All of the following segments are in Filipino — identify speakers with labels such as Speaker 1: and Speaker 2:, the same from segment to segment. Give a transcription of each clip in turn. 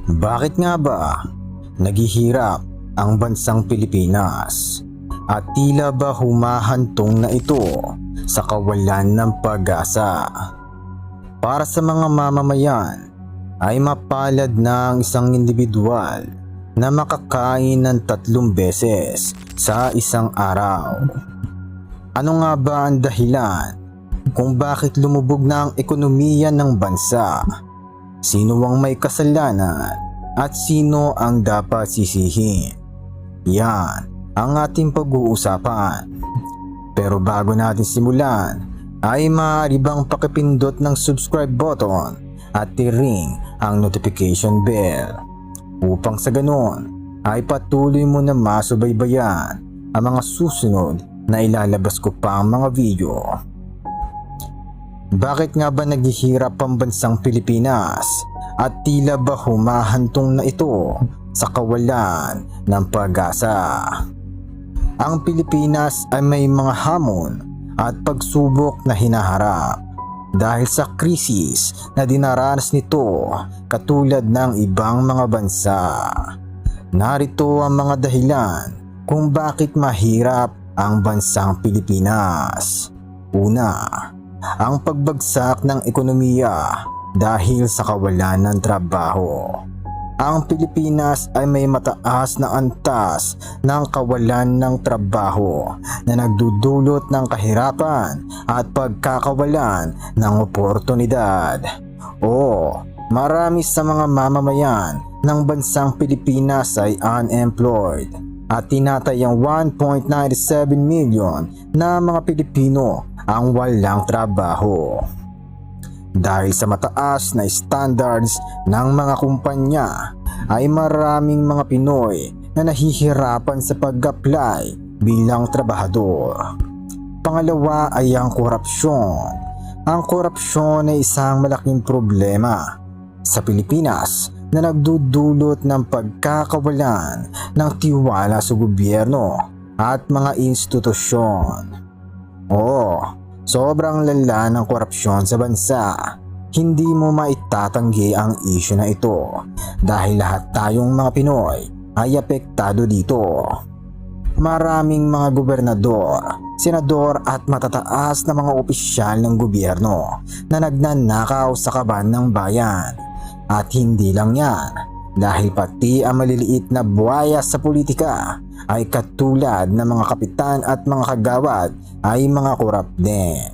Speaker 1: Bakit nga ba naghihirap ang bansang Pilipinas at tila ba humahantong na ito sa kawalan ng pag-asa? Para sa mga mamamayan ay mapalad na ang isang individual na makakain ng 3 beses sa isang araw. Ano nga ba ang dahilan kung bakit lumubog na ang ekonomiya ng bansa? Sino ang may kasalanan at sino ang dapat sisihin? Yan ang ating pag-uusapan. Pero bago natin simulan, ay maaari bang pakipindot ng subscribe button at i-ring ang notification bell upang sa ganon ay patuloy mo na masubaybayan ang mga susunod na ilalabas ko pang mga video. Bakit nga ba naghihirap ang bansang Pilipinas at tila ba humahantong na ito sa kawalan ng pag-asa? Ang Pilipinas ay may mga hamon at pagsubok na hinaharap dahil sa krisis na dinaranas nito katulad ng ibang mga bansa. Narito ang mga dahilan kung bakit mahirap ang bansang Pilipinas. Una, ang pagbagsak ng ekonomiya dahil sa kawalan ng trabaho. Ang Pilipinas ay may mataas na antas ng kawalan ng trabaho na nagdudulot ng kahirapan at pagkakawalan ng oportunidad. Marami sa mga mamamayan ng bansang Pilipinas ay unemployed at tinatayang 1.97 million na mga Pilipino ang walang trabaho. Dahil sa mataas na standards ng mga kumpanya ay maraming mga Pinoy na nahihirapan sa pag-apply bilang trabahador. Pangalawa ay ang korupsyon. Ang korupsyon ay isang malaking problema sa Pilipinas na nagdudulot ng pagkakawalan ng tiwala sa gobyerno at mga institusyon. Sobrang lala ng korupsyon sa bansa. Hindi mo maitatanggi ang isyu na ito dahil lahat tayong mga Pinoy ay apektado dito. Maraming mga gobernador, senador at matataas na mga opisyal ng gobyerno na nagnanakaw sa kaban ng bayan. At hindi lang yan, dahil pati ang maliliit na buhaya sa politika ay katulad ng mga kapitan at mga kagawad ay mga korap din.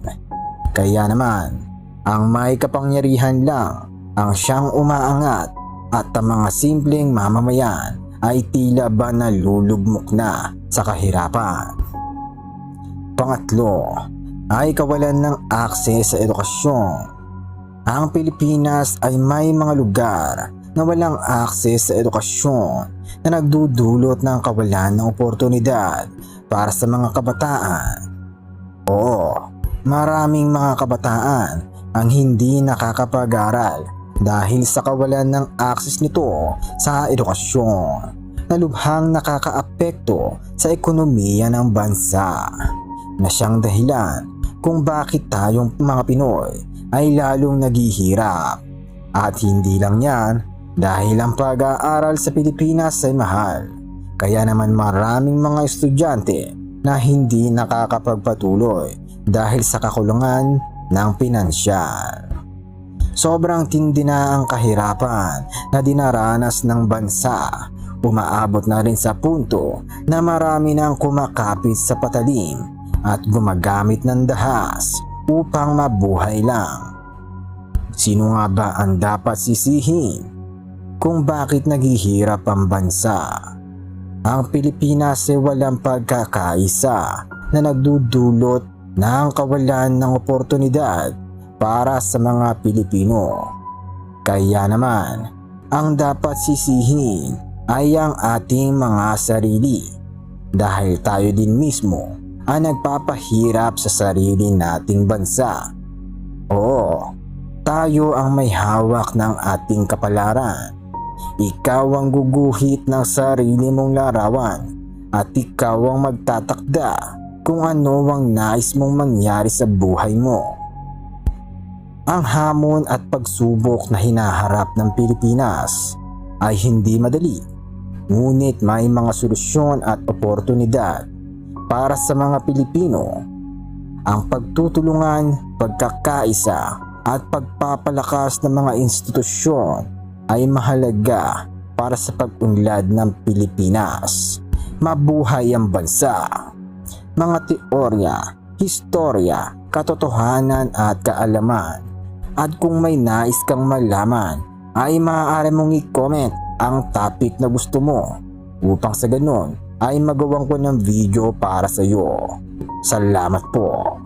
Speaker 1: Kaya naman, ang may kapangyarihan lang ang siyang umaangat at ang mga simpleng mamamayan ay tila ba nalulugmok na sa kahirapan. Pangatlo ay kawalan ng akses sa edukasyon. Ang Pilipinas ay may mga lugar na walang akses sa edukasyon na nagdudulot ng kawalan ng oportunidad para sa mga kabataan. Maraming mga kabataan ang hindi nakakapag-aral dahil sa kawalan ng akses nito sa edukasyon na lubhang nakakaapekto sa ekonomiya ng bansa na siyang dahilan kung bakit tayong mga Pinoy ay lalong naghihirap. At hindi lang yan, dahil ang pag-aaral sa Pilipinas ay mahal. Kaya naman maraming mga estudyante na hindi nakakapagpatuloy dahil sa kakulangan ng pinansyal. Sobrang tindi na ang kahirapan na dinaranas ng bansa. Umaabot na rin sa punto na marami nang kumakapit sa patalim at gumagamit ng dahas upang mabuhay lang. Sino nga ba ang dapat sisihin kung bakit naghihirap ang bansa? Ang Pilipinas ay walang pagkakaisa na nagdudulot ng kawalan ng oportunidad para sa mga Pilipino. Kaya naman, ang dapat sisihin ay ang ating mga sarili dahil tayo din mismo ang nagpapahirap sa sarili nating bansa. Tayo ang may hawak ng ating kapalaran. Ikaw ang guguhit ng sarili mong larawan at ikaw ang magtatakda kung ano ang nais mong mangyari sa buhay mo. Ang hamon at pagsubok na hinaharap ng Pilipinas ay hindi madali, ngunit may mga solusyon at oportunidad para sa mga Pilipino. Ang pagtutulungan, pagkakaisa at pagpapalakas ng mga institusyon ay mahalaga para sa pag-unlad ng Pilipinas. Mabuhay ang bansa! Mga teorya, historya, katotohanan at kaalaman. At kung may nais kang malaman, ay maaari mong i-comment ang topic na gusto mo upang sa ganun ay magawan ko ng video para sa iyo. Salamat po.